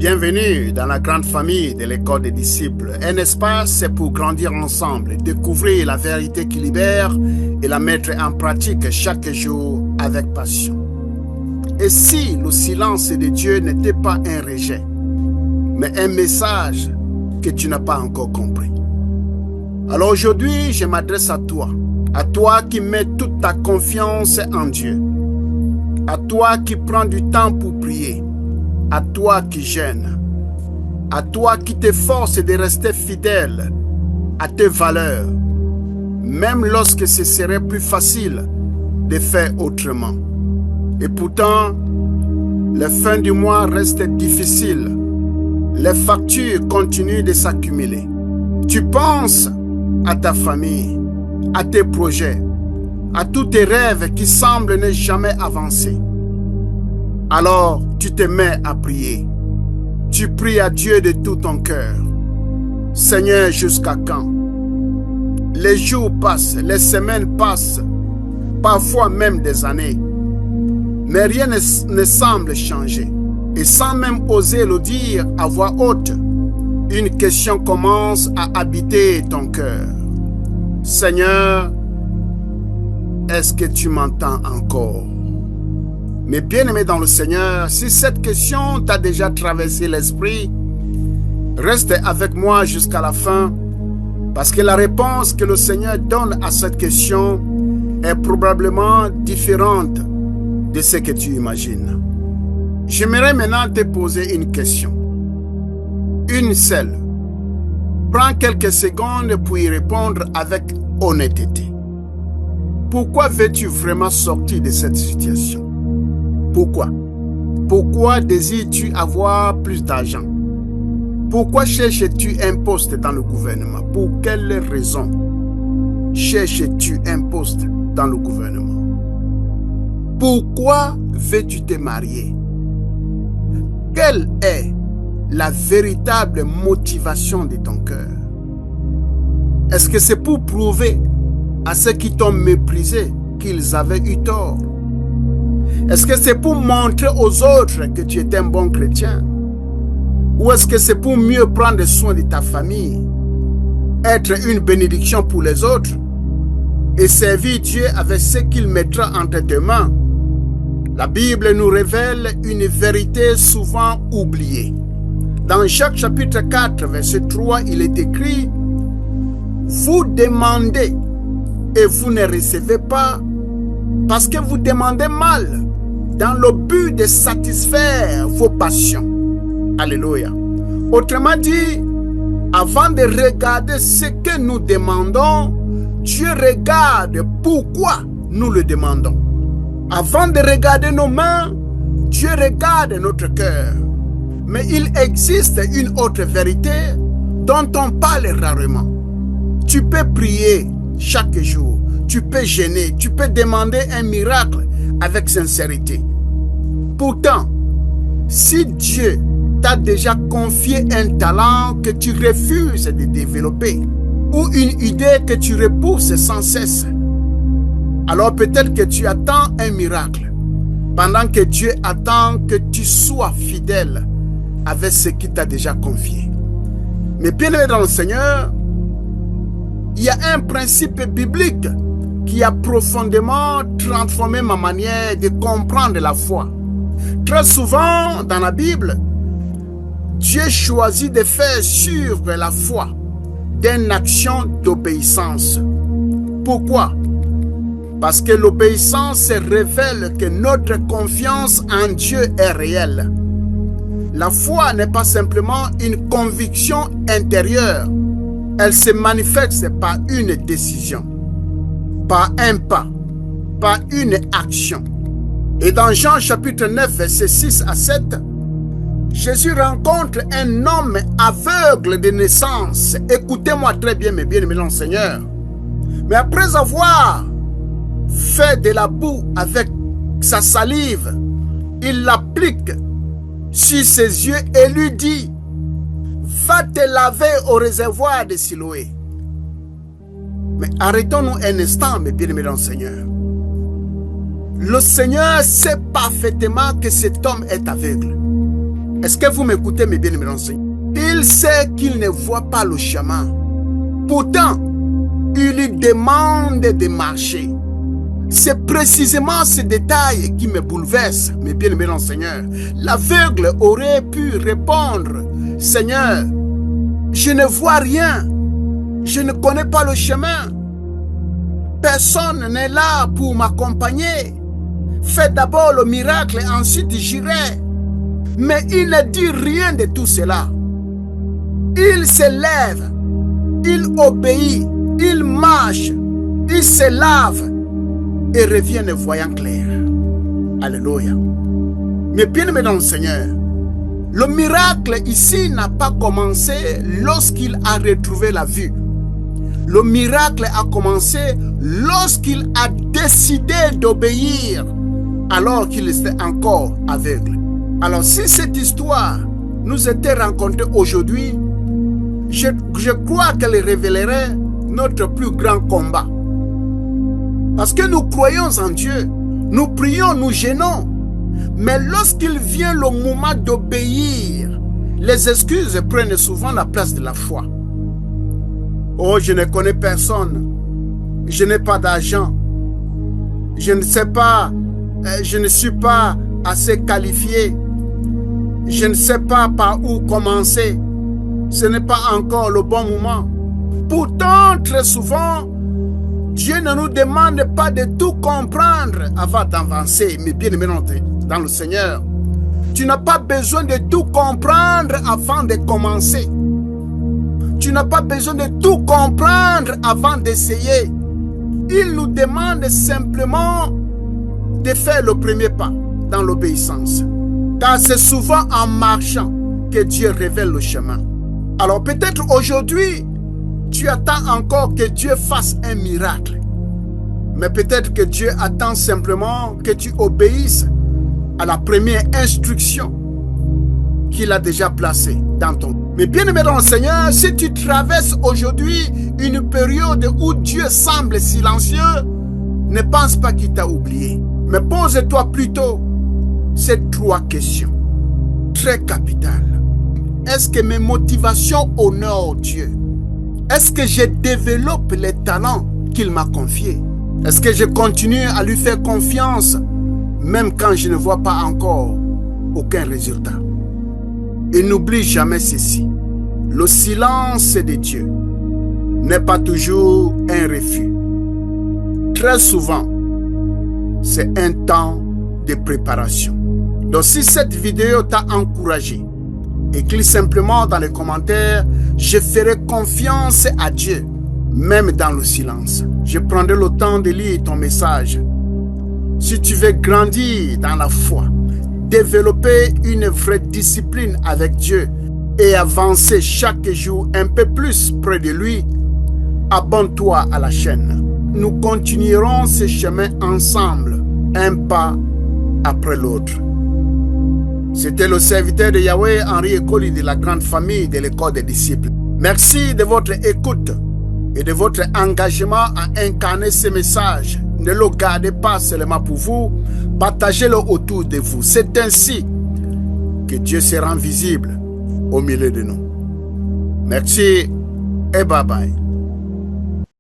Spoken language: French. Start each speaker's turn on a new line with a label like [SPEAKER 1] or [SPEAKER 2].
[SPEAKER 1] Bienvenue dans la grande famille de l'école des disciples. Un espace, c'est pour grandir ensemble, découvrir la vérité qui libère et la mettre en pratique chaque jour avec passion. Et si le silence de Dieu n'était pas un rejet, mais un message que tu n'as pas encore compris? Alors aujourd'hui, je m'adresse à toi qui mets toute ta confiance en Dieu, à toi qui prends du temps pour prier, à toi qui jeûne, à toi qui t'efforces de rester fidèle à tes valeurs, même lorsque ce serait plus facile de faire autrement. Et pourtant, les fins du mois restent difficiles, les factures continuent de s'accumuler. Tu penses à ta famille, à tes projets, à tous tes rêves qui semblent ne jamais avancer. Alors, tu te mets à prier. Tu pries à Dieu de tout ton cœur. Seigneur, jusqu'à quand? Les jours passent, les semaines passent, parfois même des années. Mais rien ne semble changer. Et sans même oser le dire à voix haute, une question commence à habiter ton cœur. Seigneur, est-ce que tu m'entends encore? Mais bien-aimé dans le Seigneur, si cette question t'a déjà traversé l'esprit, reste avec moi jusqu'à la fin, parce que la réponse que le Seigneur donne à cette question est probablement différente de ce que tu imagines. J'aimerais maintenant te poser une question. Une seule. Prends quelques secondes pour y répondre avec honnêteté. Pourquoi veux-tu vraiment sortir de cette situation? Pourquoi? Pourquoi désires-tu avoir plus d'argent? Pourquoi cherches-tu un poste dans le gouvernement? Pour quelle raison cherches-tu un poste dans le gouvernement? Pourquoi veux-tu te marier? Quelle est la véritable motivation de ton cœur? Est-ce que c'est pour prouver à ceux qui t'ont méprisé qu'ils avaient eu tort? Est-ce que c'est pour montrer aux autres que tu es un bon chrétien? Ou est-ce que c'est pour mieux prendre soin de ta famille, être une bénédiction pour les autres et servir Dieu avec ce qu'il mettra entre tes mains? La Bible nous révèle une vérité souvent oubliée. Dans Jacques chapitre 4, verset 3, il est écrit: vous demandez et vous ne recevez pas parce que vous demandez mal dans le but de satisfaire vos passions. Alléluia. Autrement dit, avant de regarder ce que nous demandons, Dieu regarde pourquoi nous le demandons. Avant de regarder nos mains, Dieu regarde notre cœur. Mais il existe une autre vérité dont on parle rarement. Tu peux prier chaque jour, tu peux jeûner, tu peux demander un miracle avec sincérité. Pourtant, si Dieu t'a déjà confié un talent que tu refuses de développer ou une idée que tu repousses sans cesse, alors peut-être que tu attends un miracle pendant que Dieu attend que tu sois fidèle avec ce qu'il t'a déjà confié. Mais bien-aimé dans le Seigneur, il y a un principe biblique qui a profondément transformé ma manière de comprendre la foi. Très souvent dans la Bible, Dieu choisit de faire suivre la foi d'une action d'obéissance. Pourquoi? Parce que l'obéissance révèle que notre confiance en Dieu est réelle. La foi n'est pas simplement une conviction intérieure. Elle se manifeste par une décision, par un pas, par une action. Et dans Jean chapitre 9, versets 6 à 7, Jésus rencontre un homme aveugle de naissance. Écoutez-moi très bien, mes bien-aimés dans le Seigneur. Mais après avoir fait de la boue avec sa salive, il l'applique sur ses yeux et lui dit: va te laver au réservoir de Siloé. Mais arrêtons-nous un instant, mes bien-aimés dans le Seigneur. Le Seigneur sait parfaitement que cet homme est aveugle. Est-ce que vous m'écoutez, mes bien-aimés enseignants? Il sait qu'il ne voit pas le chemin. Pourtant, il lui demande de marcher. C'est précisément ce détail qui me bouleverse, mes bien-aimés enseignants. L'aveugle aurait pu répondre, « Seigneur, je ne vois rien. Je ne connais pas le chemin. Personne n'est là pour m'accompagner. Fais d'abord le miracle, ensuite j'irai. » Mais il ne dit rien de tout cela. Il se lève, il obéit, il marche, il se lave et revient ne voyant clair. Alléluia. Mais bien aimé dans le Seigneur, le miracle ici n'a pas commencé lorsqu'il a retrouvé la vue. Le miracle a commencé lorsqu'il a décidé d'obéir alors qu'il était encore aveugle. Alors si cette histoire nous était rencontrée aujourd'hui, je crois qu'elle révélerait notre plus grand combat. Parce que nous croyons en Dieu, nous prions, nous gênons. Mais lorsqu'il vient le moment d'obéir, les excuses prennent souvent la place de la foi. Oh, je ne connais personne, je n'ai pas d'argent, je ne sais pas, je ne suis pas assez qualifié, je ne sais pas par où commencer, ce n'est pas encore le bon moment. Pourtant, très souvent, Dieu ne nous demande pas de tout comprendre avant d'avancer, mais bien aimé dans le Seigneur. Tu n'as pas besoin de tout comprendre avant de commencer. Tu n'as pas besoin de tout comprendre avant d'essayer. Il nous demande simplement de faire le premier pas dans l'obéissance. Car c'est souvent en marchant que Dieu révèle le chemin. Alors peut-être aujourd'hui, tu attends encore que Dieu fasse un miracle. Mais peut-être que Dieu attend simplement que tu obéisses à la première instruction qu'il a déjà placée dans ton cœur. Mais bien aimé dans le Seigneur, si tu traverses aujourd'hui une période où Dieu semble silencieux, ne pense pas qu'il t'a oublié. Mais pose-toi plutôt ces trois questions très capitales. Est-ce que mes motivations honorent Dieu? Est-ce que je développe les talents qu'il m'a confiés? Est-ce que je continue à lui faire confiance même quand je ne vois pas encore aucun résultat? Et n'oublie jamais ceci. Le silence de Dieu n'est pas toujours un refus. Très souvent, c'est un temps de préparation. Donc si cette vidéo t'a encouragé, écris simplement dans les commentaires « Je ferai confiance à Dieu, même dans le silence ». Je prendrai le temps de lire ton message. Si tu veux grandir dans la foi, développer une vraie discipline avec Dieu et avancer chaque jour un peu plus près de lui, abonne-toi à la chaîne. Nous continuerons ce chemin ensemble, un pas après l'autre. C'était le serviteur de Yahweh, Henri Ekoli, de la grande famille de l'école des disciples. Merci de votre écoute et de votre engagement à incarner ce message. Ne le gardez pas seulement pour vous, partagez-le autour de vous. C'est ainsi que Dieu se rend visible au milieu de nous. Merci et bye bye.